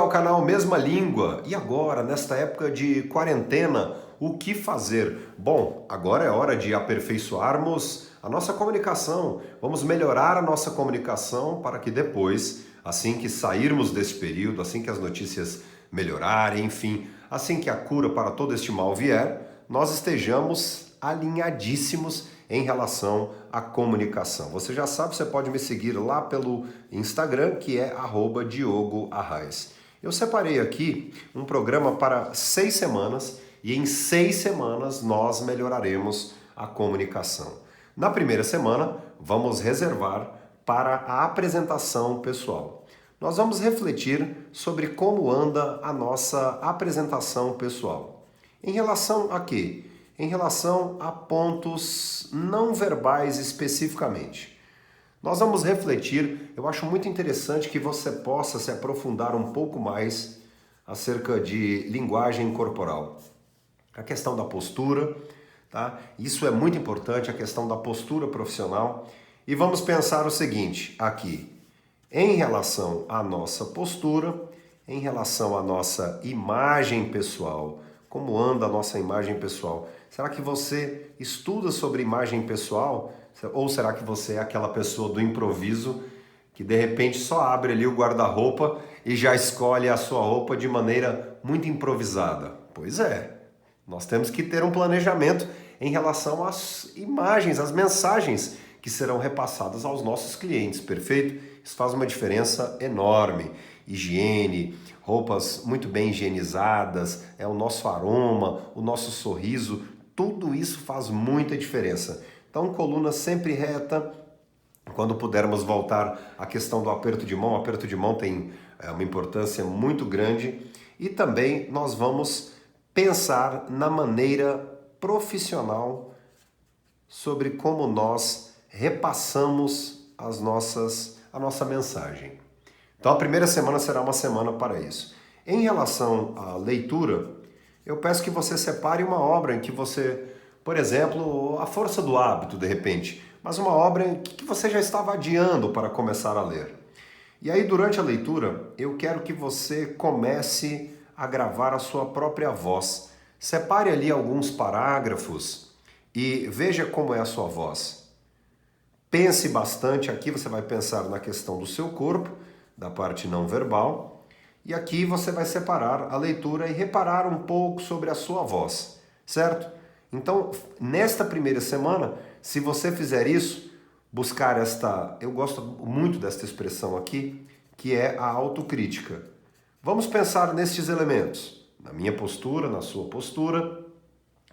ao canal Mesma Língua. E agora, nesta época de quarentena, o que fazer? Bom, agora é hora de aperfeiçoarmos a nossa comunicação. Vamos melhorar a nossa comunicação para que depois, assim que sairmos desse período, assim que as notícias melhorarem, enfim, assim que a cura para todo este mal vier, nós estejamos alinhadíssimos em relação à comunicação. Você já sabe, você pode me seguir lá pelo Instagram, que é @DiogoArraes. Eu separei aqui um programa para 6 semanas e em 6 semanas nós melhoraremos a comunicação. Na primeira semana, vamos reservar para a apresentação pessoal. Nós vamos refletir sobre como anda a nossa apresentação pessoal. Em relação a quê? Em relação a pontos não verbais especificamente. Nós vamos refletir, eu acho muito interessante que você possa se aprofundar um pouco mais acerca de linguagem corporal. A questão da postura, tá? Isso é muito importante, a questão da postura profissional. E vamos pensar o seguinte aqui, em relação à nossa postura, em relação à nossa imagem pessoal, como anda a nossa imagem pessoal? Será que você estuda sobre imagem pessoal? Ou será que você é aquela pessoa do improviso que de repente só abre ali o guarda-roupa e já escolhe a sua roupa de maneira muito improvisada? Pois é, nós temos que ter um planejamento em relação às imagens, às mensagens que serão repassadas aos nossos clientes, perfeito? Isso faz uma diferença enorme. Higiene, roupas muito bem higienizadas, o nosso aroma, o nosso sorriso, tudo isso faz muita diferença. Então, coluna sempre reta. Quando pudermos voltar à questão do aperto de mão, o aperto de mão tem uma importância muito grande. E também nós vamos pensar na maneira profissional sobre como nós repassamos a nossa mensagem. Então a primeira semana será uma semana para isso. Em relação à leitura, eu peço que você separe uma obra em que você, por exemplo, A Força do Hábito, de repente, mas uma obra em que você já estava adiando para começar a ler. E aí, durante a leitura, eu quero que você comece a gravar a sua própria voz. Separe ali alguns parágrafos e veja como é a sua voz. Pense bastante, aqui você vai pensar na questão do seu corpo, da parte não verbal, e aqui você vai separar a leitura e reparar um pouco sobre a sua voz, certo? Então, nesta primeira semana, se você fizer isso, buscar eu gosto muito desta expressão aqui, que é a autocrítica. Vamos pensar nestes elementos, na minha postura, na sua postura,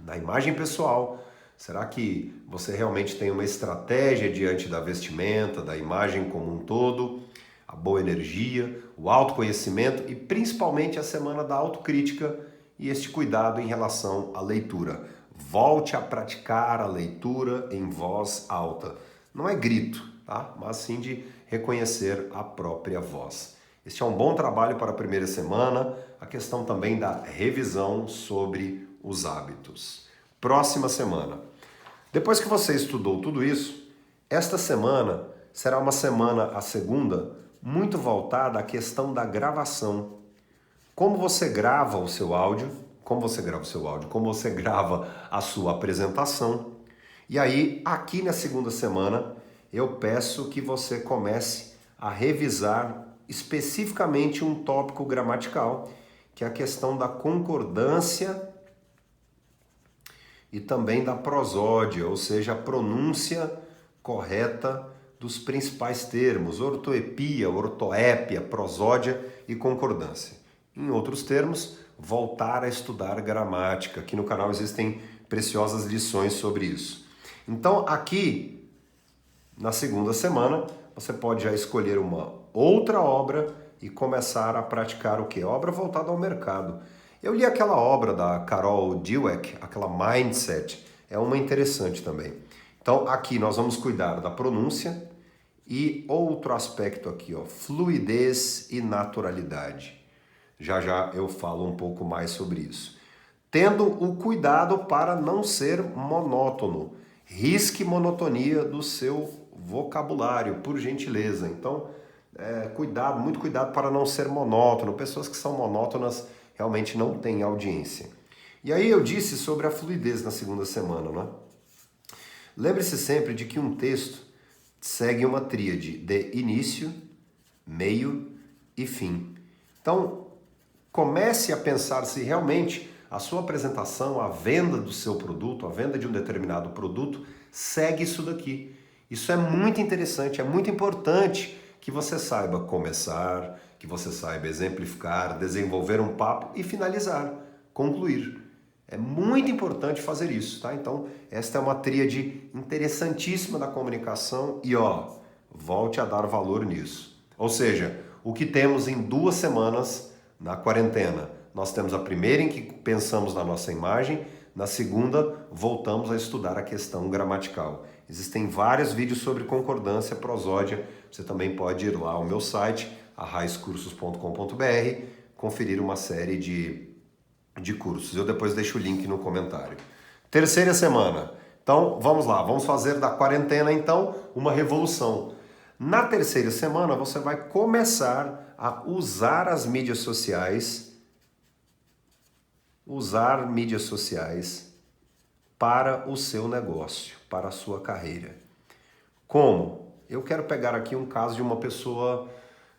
na imagem pessoal. Será que você realmente tem uma estratégia diante da vestimenta, da imagem como um todo? A boa energia, o autoconhecimento e principalmente a semana da autocrítica e este cuidado em relação à leitura. Volte a praticar a leitura em voz alta. Não é grito, tá? Mas sim de reconhecer a própria voz. Este é um bom trabalho para a primeira semana, a questão também da revisão sobre os hábitos. Próxima semana. Depois que você estudou tudo isso, esta semana será uma semana, a segunda, muito voltada à questão da gravação. Como você grava o seu áudio, como você grava a sua apresentação. E aí, aqui na segunda semana, eu peço que você comece a revisar especificamente um tópico gramatical, que é a questão da concordância e também da prosódia, ou seja, a pronúncia correta dos principais termos, ortoepia, ortoépia, prosódia e concordância. Em outros termos, voltar a estudar gramática. Aqui no canal existem preciosas lições sobre isso. Então, aqui, na segunda semana, você pode já escolher uma outra obra e começar a praticar o quê? Obra voltada ao mercado. Eu li aquela obra da Carol Dweck, aquela Mindset, é uma interessante também. Então, aqui nós vamos cuidar da pronúncia e outro aspecto aqui, ó, fluidez e naturalidade. Já já eu falo um pouco mais sobre isso. Tendo o cuidado para não ser monótono. Risque monotonia do seu vocabulário, por gentileza. Então, cuidado, muito cuidado para não ser monótono. Pessoas que são monótonas realmente não têm audiência. E aí eu disse sobre a fluidez na segunda semana, né? Lembre-se sempre de que um texto segue uma tríade de início, meio e fim. Então, comece a pensar se realmente a sua apresentação, a venda do seu produto, a venda de um determinado produto, segue isso daqui. Isso é muito interessante, é muito importante que você saiba começar, que você saiba exemplificar, desenvolver um papo e finalizar, concluir. É muito importante fazer isso, tá? Então, esta é uma tríade interessantíssima da comunicação e, volte a dar valor nisso. Ou seja, o que temos em 2 semanas na quarentena? Nós temos a primeira em que pensamos na nossa imagem, na segunda voltamos a estudar a questão gramatical. Existem vários vídeos sobre concordância, prosódia, você também pode ir lá ao meu site, arraiscursos.com.br, conferir uma série de cursos. Eu depois deixo o link no comentário. Terceira semana. Então, vamos lá. Vamos fazer da quarentena, então, uma revolução. Na terceira semana, você vai começar a usar as mídias sociais, para o seu negócio, para a sua carreira. Como? Eu quero pegar aqui um caso de uma pessoa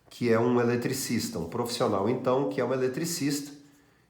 que é um eletricista, um profissional, então, que é um eletricista,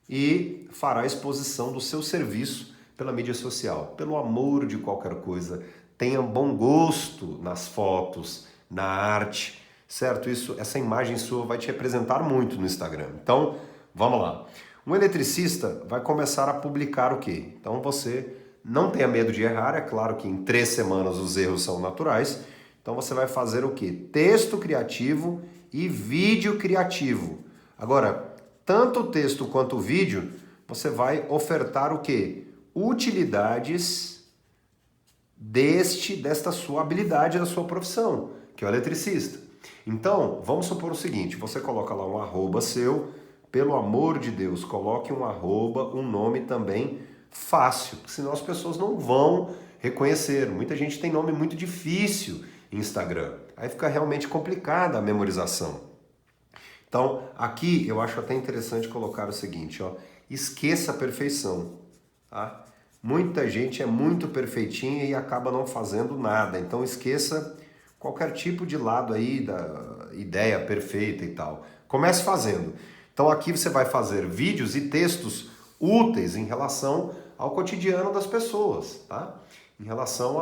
e fará a exposição do seu serviço pela mídia social. Pelo amor de qualquer coisa, tenha bom gosto nas fotos, na arte, certo? Essa imagem sua vai te representar muito no Instagram. Então, vamos lá. Um eletricista vai começar a publicar o quê? Então você não tenha medo de errar, é claro que em 3 semanas os erros são naturais. Então você vai fazer o quê? Texto criativo e vídeo criativo. Agora, tanto o texto quanto o vídeo, você vai ofertar o quê? Utilidades desta sua habilidade, da sua profissão, que é o eletricista. Então, vamos supor o seguinte, você coloca lá um arroba seu, pelo amor de Deus, coloque um arroba, um nome também fácil, senão as pessoas não vão reconhecer. Muita gente tem nome muito difícil em Instagram, aí fica realmente complicada a memorização. Então, aqui eu acho até interessante colocar o seguinte, esqueça a perfeição, tá? Muita gente é muito perfeitinha e acaba não fazendo nada, então esqueça qualquer tipo de lado aí da ideia perfeita e tal. Comece fazendo. Então aqui você vai fazer vídeos e textos úteis em relação ao cotidiano das pessoas, tá? Em relação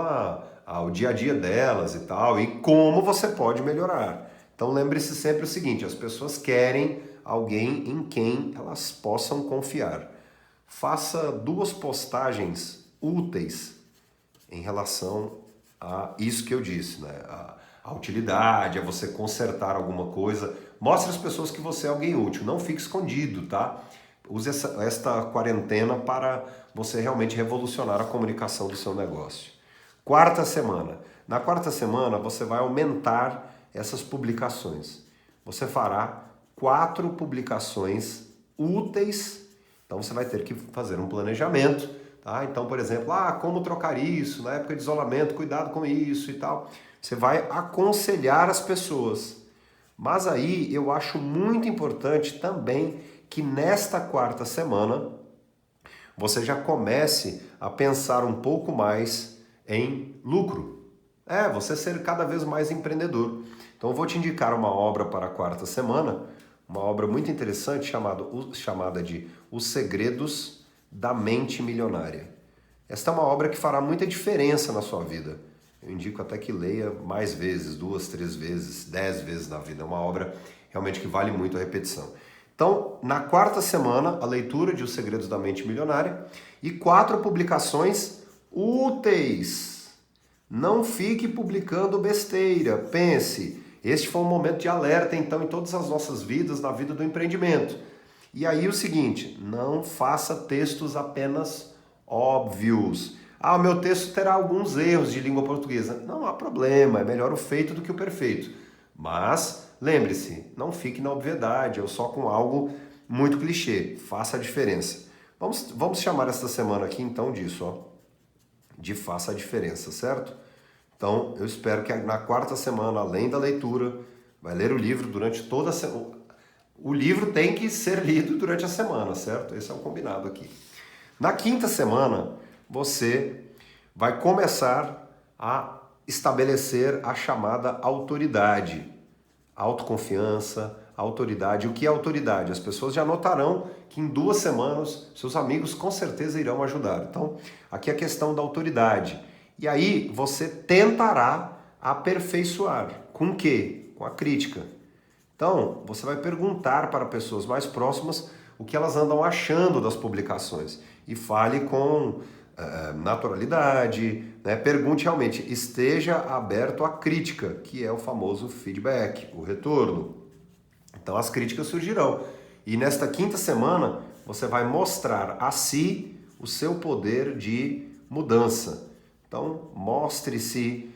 ao dia a dia delas e tal, e como você pode melhorar. Então lembre-se sempre o seguinte, as pessoas querem alguém em quem elas possam confiar. Faça 2 postagens úteis em relação a isso que eu disse, né? A utilidade, a você consertar alguma coisa. Mostre às pessoas que você é alguém útil, não fique escondido, tá? Use esta quarentena para você realmente revolucionar a comunicação do seu negócio. Quarta semana. Na quarta semana você vai aumentar essas publicações. Você fará 4 publicações úteis. Então você vai ter que fazer um planejamento, tá? Então, por exemplo, como trocar isso na época de isolamento, cuidado com isso e tal. Você vai aconselhar as pessoas. Mas aí eu acho muito importante também que nesta quarta semana você já comece a pensar um pouco mais em lucro. Você ser cada vez mais empreendedor. Então eu vou te indicar uma obra para a quarta semana, uma obra muito interessante chamada de Os Segredos da Mente Milionária. Esta é uma obra que fará muita diferença na sua vida. Eu indico até que leia mais vezes, 2, 3 vezes, 10 vezes na vida. É uma obra realmente que vale muito a repetição. Então, na quarta semana, a leitura de Os Segredos da Mente Milionária e 4 publicações úteis. Não fique publicando besteira. Pense, este foi um momento de alerta, então, em todas as nossas vidas, na vida do empreendimento. E aí o seguinte, não faça textos apenas óbvios. O meu texto terá alguns erros de língua portuguesa. Não há problema, é melhor o feito do que o perfeito. Mas, lembre-se, não fique na obviedade, ou só com algo muito clichê. Faça a diferença. Vamos chamar esta semana aqui, então, disso, de faça a diferença, certo? Então, eu espero que na quarta semana, além da leitura, Vai ler o livro durante toda a semana. O livro tem que ser lido durante a semana, certo? Esse é o combinado aqui. Na quinta semana, você vai começar a estabelecer a chamada autoridade. Autoconfiança, autoridade. O que é autoridade? As pessoas já notarão que em 2 semanas seus amigos com certeza irão ajudar. Então, aqui é a questão da autoridade. E aí você tentará aperfeiçoar. Com o quê? Com a crítica. Então, você vai perguntar para pessoas mais próximas o que elas andam achando das publicações. E fale com naturalidade, né? Pergunte realmente, esteja aberto à crítica, que é o famoso feedback, o retorno. Então as críticas surgirão. E nesta quinta semana, você vai mostrar a si o seu poder de mudança. Então, mostre-se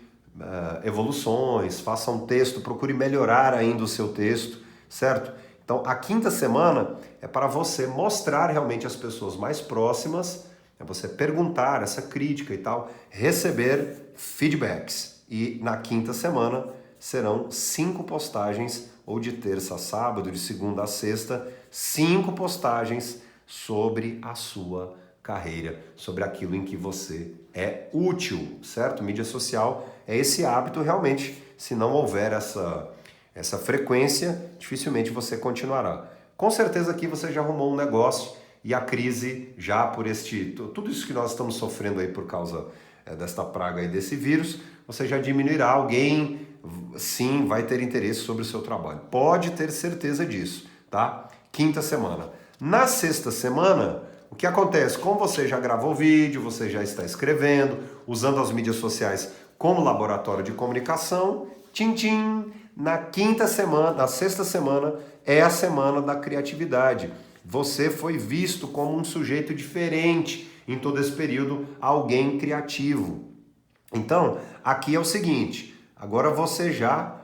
evoluções, faça um texto, procure melhorar ainda o seu texto, certo? Então, a quinta semana é para você mostrar realmente às pessoas mais próximas, é você perguntar essa crítica e tal, receber feedbacks. E na quinta semana serão 5 postagens, ou de terça a sábado, de segunda a sexta, 5 postagens sobre a sua carreira, sobre aquilo em que você é útil, certo? Mídia social é esse hábito realmente, se não houver essa frequência, dificilmente você continuará. Com certeza aqui você já arrumou um negócio e a crise já por tudo isso que nós estamos sofrendo aí por causa desta praga e desse vírus, você já diminuirá. Alguém, sim, vai ter interesse sobre o seu trabalho. Pode ter certeza disso, tá? Quinta semana. Na sexta semana, o que acontece? Como você já gravou vídeo, você já está escrevendo, usando as mídias sociais como laboratório de comunicação, tchim, tchim, na sexta semana é a semana da criatividade. Você foi visto como um sujeito diferente em todo esse período, alguém criativo. Então, aqui é o seguinte, agora você já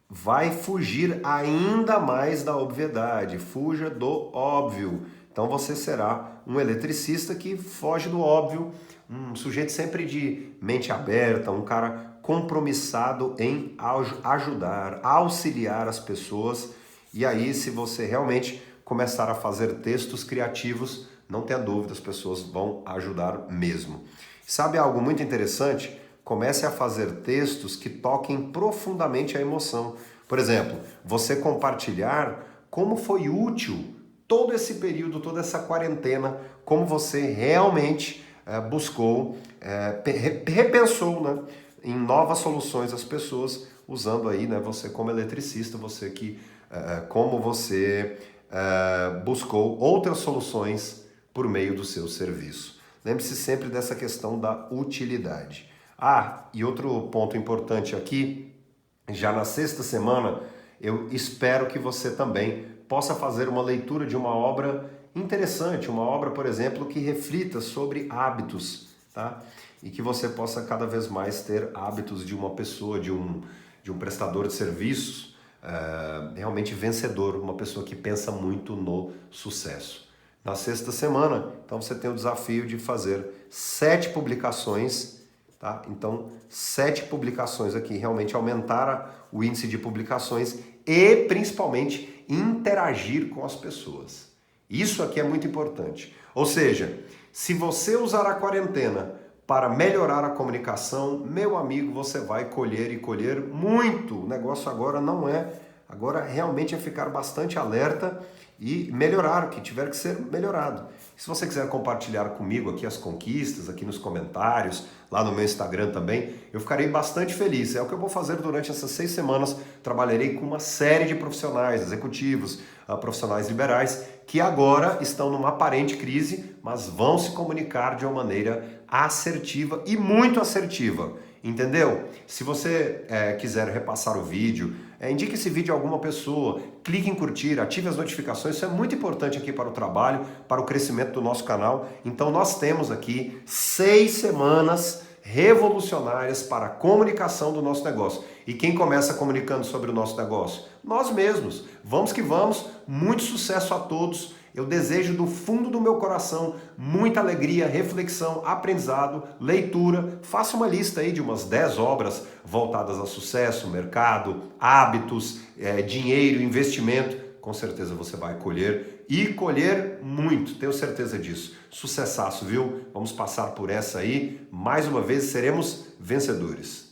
vai fugir ainda mais da obviedade, fuja do óbvio. Então você será um eletricista que foge do óbvio, um sujeito sempre de mente aberta, um cara compromissado em ajudar, auxiliar as pessoas. E aí, se você realmente começar a fazer textos criativos, não tenha dúvida, as pessoas vão ajudar mesmo. Sabe algo muito interessante? Comece a fazer textos que toquem profundamente a emoção. Por exemplo, você compartilhar como foi útil todo esse período, toda essa quarentena, como você realmente buscou, repensou, né, em novas soluções às pessoas, usando aí, né, você como eletricista, você que, como você buscou outras soluções por meio do seu serviço. Lembre-se sempre dessa questão da utilidade. E outro ponto importante aqui, já na sexta semana, eu espero que você também possa fazer uma leitura de uma obra interessante, uma obra, por exemplo, que reflita sobre hábitos, tá? E que você possa cada vez mais ter hábitos de uma pessoa, de um prestador de serviços realmente vencedor, uma pessoa que pensa muito no sucesso. Na sexta semana, então você tem o desafio de fazer 7 publicações, tá? Então, 7 publicações aqui, realmente aumentar o índice de publicações e principalmente interagir com as pessoas. Isso aqui é muito importante. Ou seja, se você usar a quarentena para melhorar a comunicação, meu amigo, você vai colher e colher muito. O negócio agora não é, agora realmente é ficar bastante alerta e melhorar o que tiver que ser melhorado. Se você quiser compartilhar comigo aqui as conquistas, aqui nos comentários, lá no meu Instagram também, eu ficarei bastante feliz. É o que eu vou fazer durante essas 6 semanas. Trabalharei com uma série de profissionais, executivos, profissionais liberais, que agora estão numa aparente crise, mas vão se comunicar de uma maneira assertiva e muito assertiva. Entendeu? Se você quiser repassar o vídeo, indique esse vídeo a alguma pessoa, clique em curtir, ative as notificações, isso é muito importante aqui para o trabalho, para o crescimento do nosso canal. Então nós temos aqui 6 semanas revolucionárias para a comunicação do nosso negócio. E quem começa comunicando sobre o nosso negócio? Nós mesmos. Vamos que vamos, muito sucesso a todos. Eu desejo do fundo do meu coração muita alegria, reflexão, aprendizado, leitura. Faça uma lista aí de umas 10 obras voltadas a sucesso, mercado, hábitos, dinheiro, investimento. Com certeza você vai colher e colher muito, tenho certeza disso. Sucessaço, viu? Vamos passar por essa aí. Mais uma vez seremos vencedores.